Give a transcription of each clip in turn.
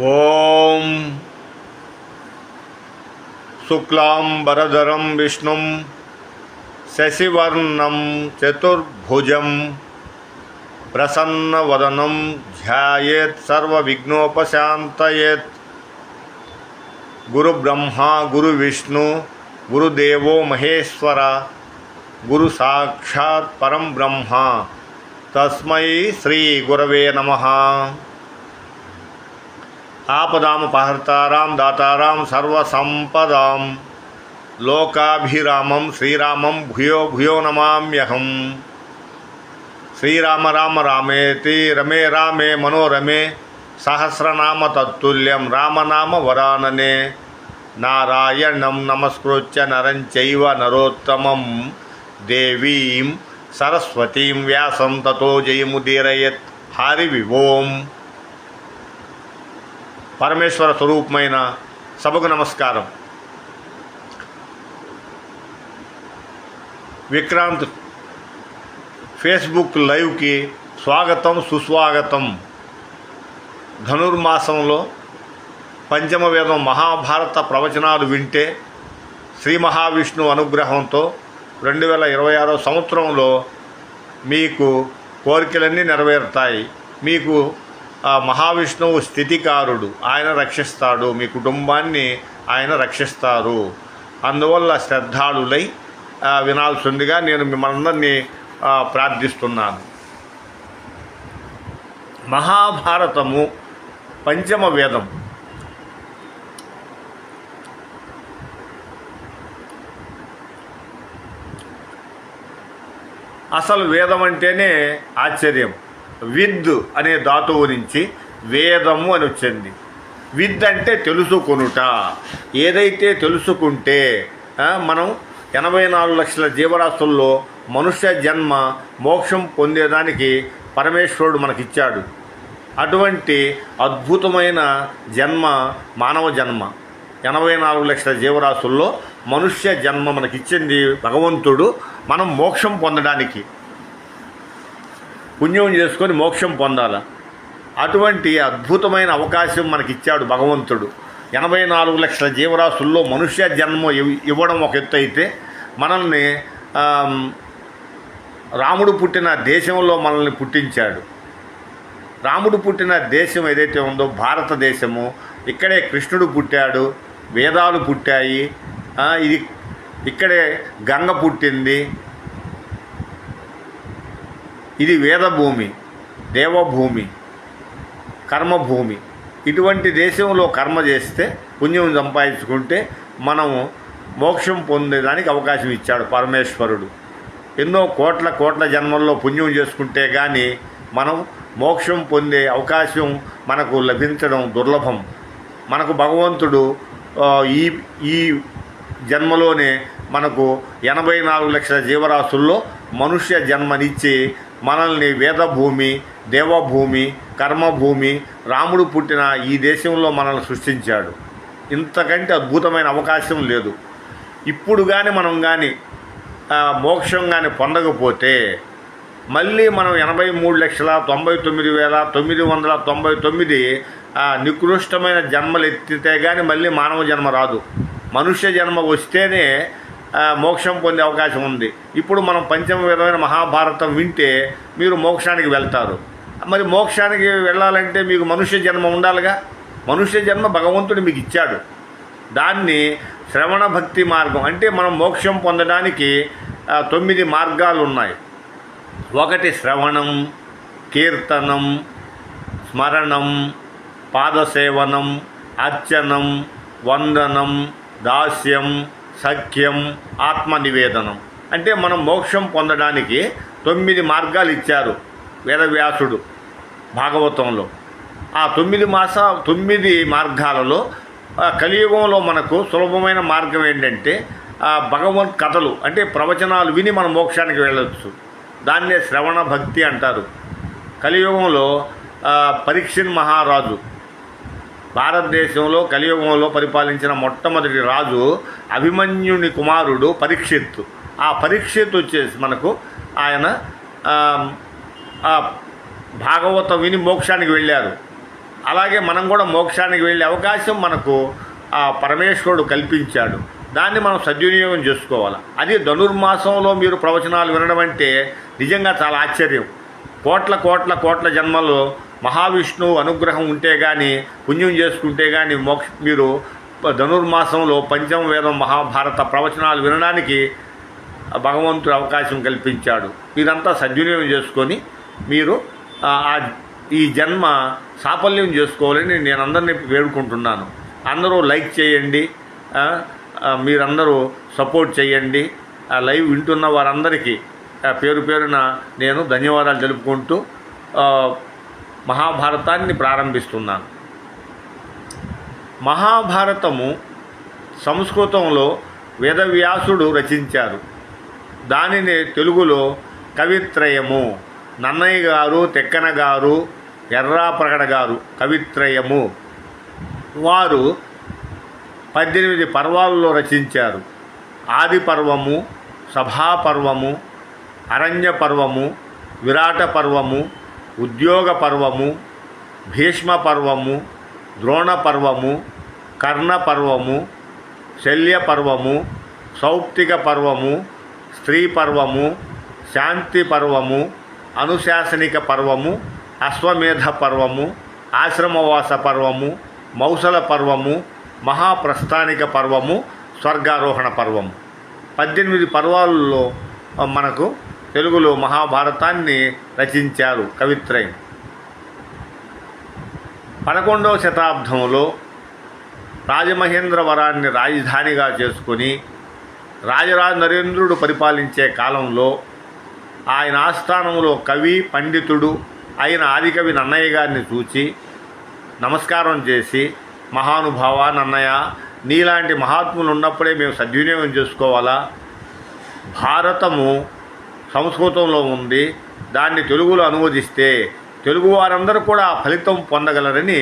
ఓం శుక్లాంబరధరం విష్ణుం శశివర్ణం చతుర్భుజం ప్రసన్నవదనం ధ్యాయేత్ సర్వవిఘ్నోపశాంతయేత్. గురుబ్రహ్మ గురువిష్ణు గురుదేవో మహేశ్వర గురు సాక్షాత్ పరం బ్రహ్మ తస్మై శ్రీ గురవే నమః. ఆపదామపహర్తారాం దాతారాం సర్వసంపదాం లోకాభిరామం శ్రీరామం భూయో భూయో నమామ్యహం. శ్రీరామ రామ రామేతి రమే రామే మనోరమే సహస్రనామ తత్తుల్యం రామనామ వరాననే. నారాయణం నమస్కృత్య నరం చైవ నరోత్తమం దేవీం సరస్వతీం వ్యాసం తతో జయముదీరయత్. హరి వివోం. పరమేశ్వర స్వరూపమైన సభకు నమస్కారం. విక్రాంత్ ఫేస్బుక్ లైవ్కి స్వాగతం సుస్వాగతం. ధనుర్మాసంలో పంచమ వేదం మహాభారత ప్రవచనాలు వింటే శ్రీ మహావిష్ణువు అనుగ్రహంతో 2026 సంవత్సరంలో మీకు కోరికలన్నీ నెరవేరుతాయి. మీకు మహావిష్ణువు స్థితికారుడు, ఆయన రక్షిస్తాడు, మీ కుటుంబాన్ని ఆయన రక్షిస్తారు. అందువల్ల శ్రద్ధాళులై వినాల్సిందిగా నేను మిమ్మల్ని ప్రార్థిస్తున్నాను. మహాభారతము పంచమ వేదం. అసలు వేదం అంటేనే ఆశ్చర్యం. విద్ అనే ధాతువు నుంచి వేదము అని వచ్చింది. విద్ అంటే తెలుసుకొనుట. ఏదైతే తెలుసుకుంటే మనం 84 లక్షల జీవరాశుల్లో మనుష్య జన్మ మోక్షం పొందేదానికి పరమేశ్వరుడు మనకిచ్చాడు. అటువంటి అద్భుతమైన జన్మ మానవ జన్మ. 84 లక్షల జీవరాశుల్లో మనుష్య జన్మ మనకిచ్చింది భగవంతుడు. మనం మోక్షం పొందడానికి పుణ్యం చేసుకొని మోక్షం పొందాలి. అటువంటి అద్భుతమైన అవకాశం మనకిచ్చాడు భగవంతుడు. 84 లక్షల జీవరాశుల్లో మనుష్య జన్మ ఇవ్వడం ఒక ఎత్తు అయితే, మనల్ని రాముడు పుట్టిన దేశంలో మనల్ని పుట్టించాడు. రాముడు పుట్టిన దేశం ఏదైతే ఉందో భారతదేశము, ఇక్కడే కృష్ణుడు పుట్టాడు, వేదాలు పుట్టాయి, ఇక్కడే గంగ పుట్టింది. ఇది వేదభూమి, దేవభూమి, కర్మభూమి. ఇటువంటి దేశంలో కర్మ చేస్తే పుణ్యం సంపాదించుకుంటే మనము మోక్షం పొందేదానికి అవకాశం ఇచ్చాడు పరమేశ్వరుడు. ఎన్నో కోట్ల జన్మల్లో పుణ్యం చేసుకుంటే కానీ మనం మోక్షం పొందే అవకాశం మనకు లభించడం దుర్లభం. మనకు భగవంతుడు ఈ జన్మలోనే మనకు 84 లక్షల జీవరాశుల్లో మనుష్య జన్మనిచ్చి మనల్ని వేదభూమి, దేవభూమి, కర్మభూమి, రాముడు పుట్టిన ఈ దేశంలో మనల్ని సృష్టించాడు. ఇంతకంటే అద్భుతమైన అవకాశం లేదు. ఇప్పుడు కానీ మనం కానీ మోక్షం కానీ పొందకపోతే మళ్ళీ మనం 83,99,999 నికృష్టమైన జన్మలు ఎత్తితే కానీ మళ్ళీ మానవ జన్మ రాదు. మనుష్య జన్మ వస్తేనే మోక్షం పొందే అవకాశం ఉంది. ఇప్పుడు మనం పంచమ విధమైన మహాభారతం వింటే మీరు మోక్షానికి వెళ్తారు. మరి మోక్షానికి వెళ్ళాలంటే మీకు మనుష్య జన్మ ఉండాలిగా. మనుష్య జన్మ భగవంతుడు మీకు ఇచ్చాడు. దాన్ని శ్రవణ భక్తి మార్గం అంటే మనం మోక్షం పొందడానికి 9 మార్గాలు ఉన్నాయి. ఒకటి శ్రవణం, కీర్తనం, స్మరణం, పాదసేవనం, అర్చనం, వందనం, దాస్యం, సఖ్యం, ఆత్మనివేదనం. అంటే మనం మోక్షం పొందడానికి 9 మార్గాలు ఇచ్చారు వేదవ్యాసుడు భాగవతంలో. ఆ 9 మార్గాలలో కలియుగంలో మనకు సులభమైన మార్గం ఏంటంటే భగవత్ కథలు అంటే ప్రవచనాలు విని మనం మోక్షానికి వెళ్ళవచ్చు. దాన్నే శ్రవణ భక్తి అంటారు. కలియుగంలో పరీక్షిత్ మహారాజు భారతదేశంలో కలియుగంలో పరిపాలించిన మొట్టమొదటి రాజు అభిమన్యుని కుమారుడు పరీక్షిత్. ఆ పరీక్షిత్ వచ్చేసి మనకు ఆయన భాగవతం విని మోక్షానికి వెళ్ళారు. అలాగే మనం కూడా మోక్షానికి వెళ్ళే అవకాశం మనకు ఆ పరమేశ్వరుడు కల్పించాడు. దాన్ని మనం సద్వినియోగం చేసుకోవాలి. అది ధనుర్మాసంలో మీరు ప్రవచనాలు వినడం అంటే నిజంగా చాలా ఆశ్చర్యం. కోట్ల కోట్ల కోట్ల జన్మలో మహావిష్ణువు అనుగ్రహం ఉంటే కానీ, పుణ్యం చేసుకుంటే కానీ మీరు ధనుర్మాసంలో పంచమ వేదం మహాభారత ప్రవచనాలు వినడానికి భగవంతుడు అవకాశం కల్పించాడు. ఇదంతా సద్వినియోగం చేసుకొని మీరు ఈ జన్మ సాఫల్యం చేసుకోవాలని నేను అందరినీ వేడుకుంటున్నాను. అందరూ లైక్ చేయండి, మీరందరూ సపోర్ట్ చేయండి. లైవ్ వింటున్న వారందరికీ పేరు పేరున నేను ధన్యవాదాలు తెలుపుకుంటూ మహాభారతాన్ని ప్రారంభిస్తున్నాను. మహాభారతము సంస్కృతంలో వేదవ్యాసుడు రచించారు. దానిని తెలుగులో కవిత్రయము, నన్నయ్య గారు, తెక్కన గారు, ఎర్రాప్రగడ గారు కవిత్రయము వారు 18 పర్వాలలో రచించారు. ఆది పర్వము, సభాపర్వము, అరణ్య పర్వము, విరాట పర్వము, ఉద్యోగ పర్వము, భీష్మ పర్వము, ద్రోణ పర్వము, కర్ణ పర్వము, శల్య పర్వము, సౌప్తిక పర్వము, స్త్రీ పర్వము, శాంతి పర్వము, అనుశాసనిక పర్వము, అశ్వమేధ పర్వము, ఆశ్రమవాస పర్వము, మౌసల పర్వము, మహాప్రస్థానిక పర్వము, స్వర్గారోహణ పర్వము. 18 పర్వాలలో మనకు తెలుగులో మహాభారతాన్ని రచించారు కవిత్రయం. 11వ శతాబ్దంలో రాజమహేంద్రవరాన్ని రాజధానిగా చేసుకొని రాజరాజ నరేంద్రుడు పరిపాలించే కాలంలో ఆయన ఆస్థానంలో కవి పండితుడు అయిన ఆదికవి నన్నయ్య గారిని చూచి నమస్కారం చేసి, మహానుభావ నన్నయ్య, నీలాంటి మహాత్ములు ఉన్నప్పుడే మేము సద్వినియోగం చేసుకోవాలా? భారతము సంస్కృతంలో ఉంది, దాన్ని తెలుగులో అనువదిస్తే తెలుగు వారందరూ కూడా ఫలితం పొందగలరని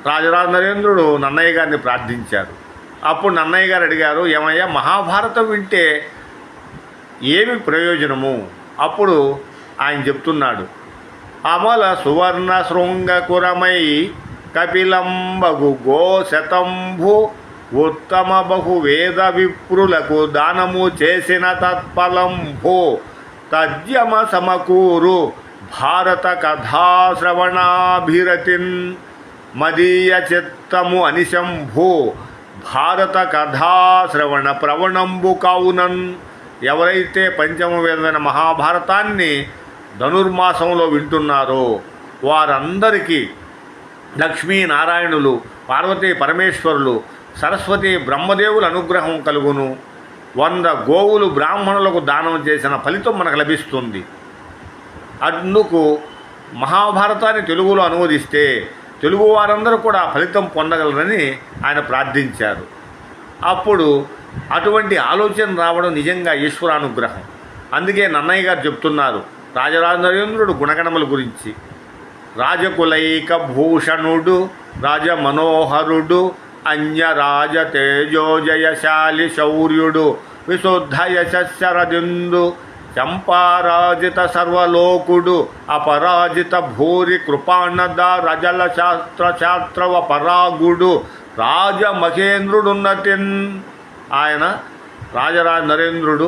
రాజరాజ నరేంద్రుడు నన్నయ్య గారిని ప్రార్థించారు. అప్పుడు నన్నయ్య గారు అడిగారు, ఏమయ్యా మహాభారతం వింటే ఏమి ప్రయోజనము? అప్పుడు ఆయన చెప్తున్నాడు, అమల సువర్ణ శృంగకురమై కపిలంబగు గోశతంభు ఉత్తమ బహువేద విప్రులకు దానము చేసిన తత్ఫలంభు తద్యమ సమకూరు భారత కథాశ్రవణాభిరతిన్ మదీయ చిత్తము అనిశంభు భారత కథాశ్రవణ ప్రవణంబు కావునన్. ఎవరైతే పంచమ వేదమైన మహాభారతాన్ని ధనుర్మాసంలో వింటున్నారో వారందరికీ లక్ష్మీనారాయణులు, పార్వతీ పరమేశ్వరులు, సరస్వతి బ్రహ్మదేవుల అనుగ్రహం కలుగును. 100 గోవులు బ్రాహ్మణులకు దానం చేసిన ఫలితం మనకు లభిస్తుంది. అందుకు మహాభారతాన్ని తెలుగులో అనువదిస్తే తెలుగు వారందరూ కూడా ఫలితం పొందగలరని ఆయన ప్రార్థించారు. అప్పుడు అటువంటి ఆలోచన రావడం నిజంగా ఈశ్వరానుగ్రహం. అందుకే నన్నయ్య గారు చెప్తున్నారు రాజరాజ నరేంద్రుడు గుణగణముల గురించి. రాజకులైక భూషణుడు, రాజమనోహరుడు, అన్యరాజ తేజోజయశాలి శౌర్యుడు, విశుద్ధ యశస్సరదిందు, చంపారాజిత సర్వలోకుడు, అపరాజిత భూరి కృపాణద రజల శాస్త్రశాస్త్రవ పరాగుడు, రాజమహేంద్రుడున్నతిన్. ఆయన రాజరాజ నరేంద్రుడు.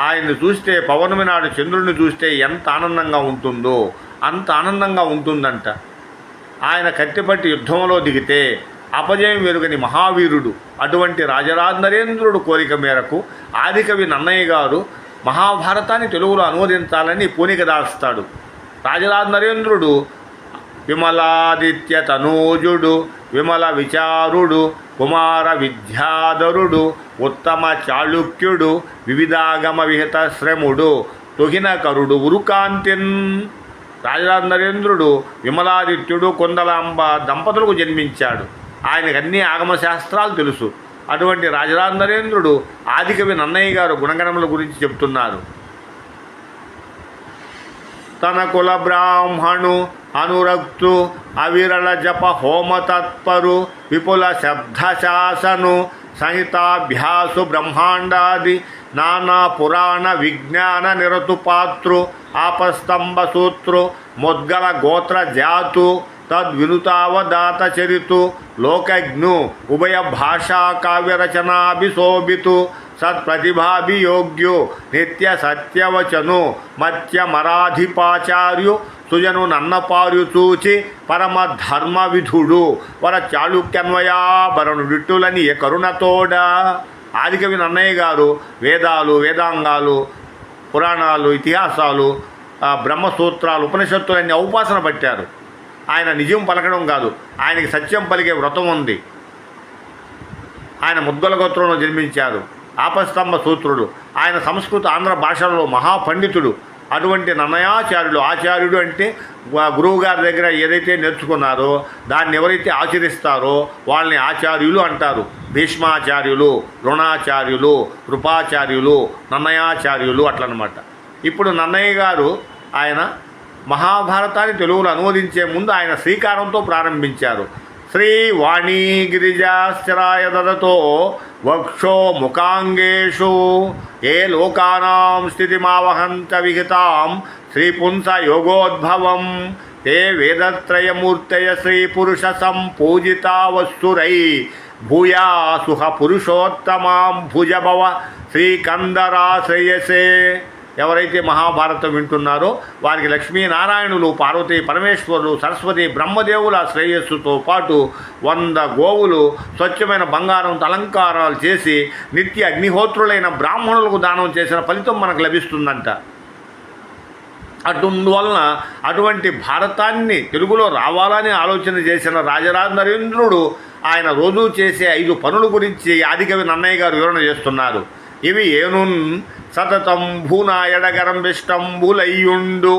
ఆయన్ని చూస్తే పౌర్ణమి నాడు చంద్రుడిని చూస్తే ఎంత ఆనందంగా ఉంటుందో అంత ఆనందంగా ఉంటుందంట. ఆయన కత్తిపట్టి యుద్ధంలో దిగితే అపజయం వెరుగని మహావీరుడు. అటువంటి రాజరాజ నరేంద్రుడు కోరిక మేరకు ఆదికవి నన్నయ్య గారు మహాభారతాన్ని తెలుగులో అనువదించాలని పూనిక దాస్తాడు. రాజరాజ నరేంద్రుడు విమలాదిత్య తనూజుడు, విమల విచారుడు, కుమార విద్యాధరుడు, ఉత్తమ చాళుక్యుడు, వివిధాగమ విహిత శ్రముడు, తుహినకరుడు ఉరుకాంతిన్. రాజరాజ నరేంద్రుడు విమలాదిత్యుడు, కుందలాంబ దంపతులకు జన్మించాడు. ఆయనకు అన్ని ఆగమశాస్త్రాలు తెలుసు. అటువంటి రాజరాజ నరేంద్రుడు ఆదికవి నన్నయ్య గారు గుణగణముల గురించి చెప్తున్నారు. తన కుల బ్రాహ్మణు అనురక్తు, అవిరళ జప హోమ తత్పరు, విపుల శబ్దశాసను, సంహితాభ్యాసు బ్రహ్మాండాది నానా పురాణ విజ్ఞాన నిరతుపాతృ ఆపస్తంభ సూత్రు మొద్గల గోత్ర జాతు తద్వినుతావదాత చరితు లోకజ్ఞు ఉభయ భాషా కావ్యరచనాభిశోభితు సత్ప్రతిభాభియోగ్యు నిత్య సత్యవచను మత్యమరాధిపాచార్యు సుజను నన్నపార్యు చూచి పరమ ధర్మ విధుడు వర చాళుక్యన్వయాభరణు విట్టులని కరుణతోడ. ఆదికవి నన్నయ్య గారు వేదాలు, వేదాంగాలు, పురాణాలు, ఇతిహాసాలు, బ్రహ్మసూత్రాలు, ఉపనిషత్తులన్నీ ఔపాసన పట్టారు. ఆయన నిజం పలకడం కాదు, ఆయనకి సత్యం పలికే వ్రతం ఉంది. ఆయన ముద్గల గోత్రంలో జన్మించారు. ఆపస్తంభ సూత్రుడు. ఆయన సంస్కృత ఆంధ్ర భాషలలో మహాపండితుడు. అటువంటి నన్నయాచార్యులు, ఆచార్యుడు అంటే గురువుగారి దగ్గర ఏదైతే నేర్చుకున్నారో దాన్ని ఎవరైతే ఆచరిస్తారో వాళ్ళని ఆచార్యులు అంటారు. భీష్మాచార్యులు, ద్రోణాచార్యులు, కృపాచార్యులు, నన్నయాచార్యులు అట్లనమాట. ఇప్పుడు నన్నయ్య గారు ఆయన మహాభారతాన్ని తెలుగులో అనువదించే ముందు ఆయన శ్రీకారంతో ప్రారంభించారు. శ్రీ వాణీగిరిజాశ్చరాయ దదతో వక్షో ముఖాంగేషు ఏ లోకానాం స్థితిమావహంత విహితాం శ్రీపుంస యోగోద్భవం తే వేదత్రయమూర్తయ శ్రీపురుష సంపూజితా వస్తురై భూయాసుహ పురుషోత్తమాం భుజభవ శ్రీకందరాశ్రయసే. ఎవరైతే మహాభారతం వింటున్నారో వారికి లక్ష్మీనారాయణులు, పార్వతీ పరమేశ్వరులు, సరస్వతి బ్రహ్మదేవుల శ్రేయస్సుతో పాటు 100 గోవులు స్వచ్ఛమైన బంగారంతో అలంకారాలు చేసి నిత్య అగ్నిహోత్రులైన బ్రాహ్మణులకు దానం చేసిన ఫలితం మనకు లభిస్తుందంట. అటుందువలన అటువంటి భారతాన్ని తెలుగులో రావాలని ఆలోచన చేసిన రాజరాజ నరేంద్రుడు ఆయన రోజూ చేసే 5 పనుల గురించి ఆదికవి నన్నయ్య గారు వివరణ చేస్తున్నారు. ఇవి ఏనున్ సతతం భూనా ఎడగరంబిష్టంబులయ్యుండు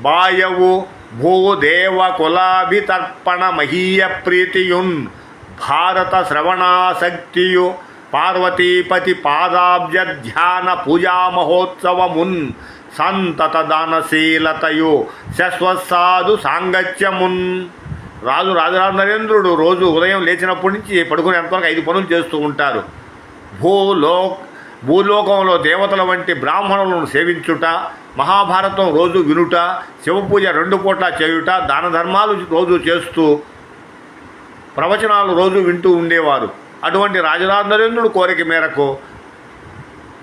బాయవు భూదేవ కులాభితర్పణ మహీయ ప్రీతియున్ భారత శ్రవణాసక్తియు పార్వతీపతి పాదాబ్జ ధ్యాన పూజా మహోత్సవమున్ సంతత దానశీలతయు శశ్వత్సాధు సాంగత్యమున్. రాజరాజ నరేంద్రుడు రోజు ఉదయం లేచినప్పటి నుంచి పడుకునేంతవరకు 5 పనులు చేస్తూ ఉంటారు. భూలోకంలో దేవతల వంటి బ్రాహ్మణులను సేవించుట, మహాభారతం రోజు వినుట, శివపూజ 2 పూట్ల చేయుట, దాన ధర్మాలు రోజు చేస్తూ ప్రవచనాలు రోజు వింటూ ఉండేవారు. అటువంటి రాజరాజ నరేంద్రుడు కోరిక మేరకు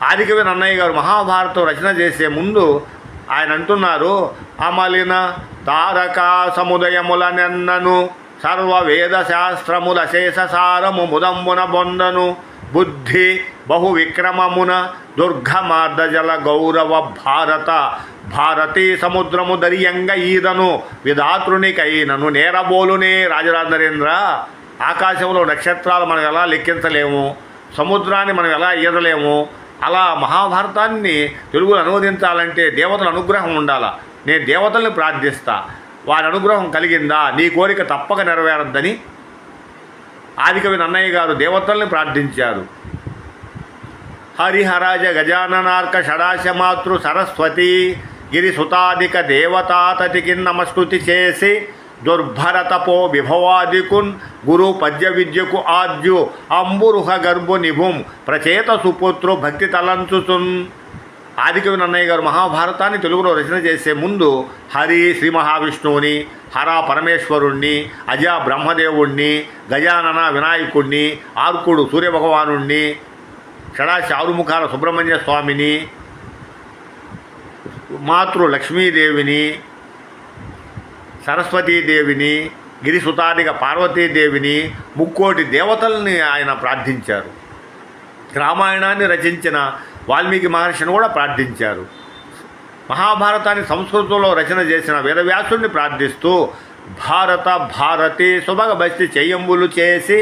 ఆదికవి నన్నయ్య గారు మహాభారతం రచన చేసే ముందు ఆయన అంటున్నారు, అమలిన తారక సముదయముల నెన్నను సర్వ వేద శాస్త్రముల శేషసారము ముదంబున బొందను బుద్ధి బహు విక్రమమున దుర్గమార్దజల గౌరవ భారతీ సముద్రము దరియంగ ఈదను విధాతృనికైనను నేరబోలునే. రాజరాజ నరేంద్ర, ఆకాశంలో నక్షత్రాలు మనం ఎలా లెక్కించలేము, సముద్రాన్ని మనం ఎలా ఈదలేము. అలా మహాభారతాన్ని తెలుగులో అనువదించాలంటే దేవతల అనుగ్రహం ఉండాలా. నేను దేవతల్ని ప్రార్థిస్తా, వారి అనుగ్రహం కలిగిందా నీ కోరిక తప్పక నెరవేరద్దని ఆదికవి నన్నయ్య గారు దేవతల్ని ప్రార్థించారు. హరిహరాజ గజాననార్క షడాశమాతృ సరస్వతి గిరిసుతాదిక దేవతాతతికి నమస్కృతి చేసి దుర్భరతపో విభవాదికున్ గురు పద్య విద్యకు ఆద్యు అంబురుహ గర్భు నిభుం ప్రచేత సుపుత్రు భక్తి తలంచుతున్. ఆదికవి నన్నయ్య గారు మహాభారతాన్ని తెలుగులో రచన చేసే ముందు హరి శ్రీ మహావిష్ణువుని, హర పరమేశ్వరుణ్ణి, అజ బ్రహ్మదేవుణ్ణి, గజానన వినాయకుణ్ణి, ఆర్కుడు సూర్యభగవానుణ్ణి, షడాశ 6 ముఖాల సుబ్రహ్మణ్య స్వామిని, మాతృ లక్ష్మీదేవిని, సరస్వతీదేవిని, గిరిసుతాదిక పార్వతీదేవిని, 3 కోటి దేవతల్ని ఆయన ప్రార్థించారు. రామాయణాన్ని రచించిన వాల్మీకి మహర్షిని కూడా ప్రార్థించారు. మహాభారతాన్ని సంస్కృతంలో రచన చేసిన వేదవ్యాసుడిని ప్రార్థిస్తూ భారతి సుభగ బస్తి చెయ్యంబులు చేసి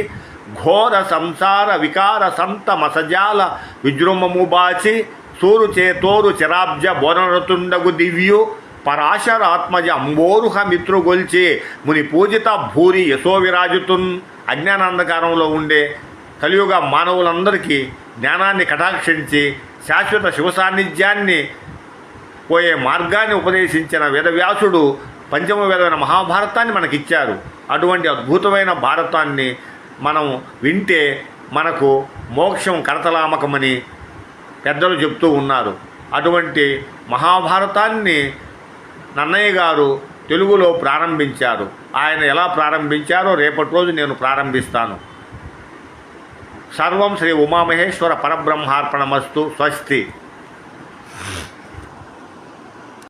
ఘోర సంసార వికార సంత మసజాల విజృంభము బాచి సూరు చేతోరు చిరాబ్జ బోనరతుండగు దివ్యు పరాశరాత్మజ అంబోరుహ మిత్రుగొల్చి ముని పూజిత భూరి యశో విరాజుతున్. అజ్ఞానాంధకారంలో ఉండే కలియుగ మానవులందరికీ జ్ఞానాన్ని కటాక్షించి శాశ్వత శివ సాన్నిధ్యాన్ని పోయే మార్గాన్ని ఉపదేశించిన వేదవ్యాసుడు పంచమ వేదమైన మహాభారతాన్ని మనకిచ్చారు. అటువంటి అద్భుతమైన భారతాన్ని మనం వింటే మనకు మోక్షం కరతలామకమని పెద్దలు చెప్తూ ఉన్నారు. అటువంటి మహాభారతాన్ని నన్నయ్య గారు తెలుగులో ప్రారంభించారు. ఆయన ఎలా ప్రారంభించారో రేపటి రోజు నేను ప్రారంభిస్తాను. సర్వం శ్రీ ఉమామహేశ్వర పరబ్రహ్మార్పణమస్తు. స్వస్తి.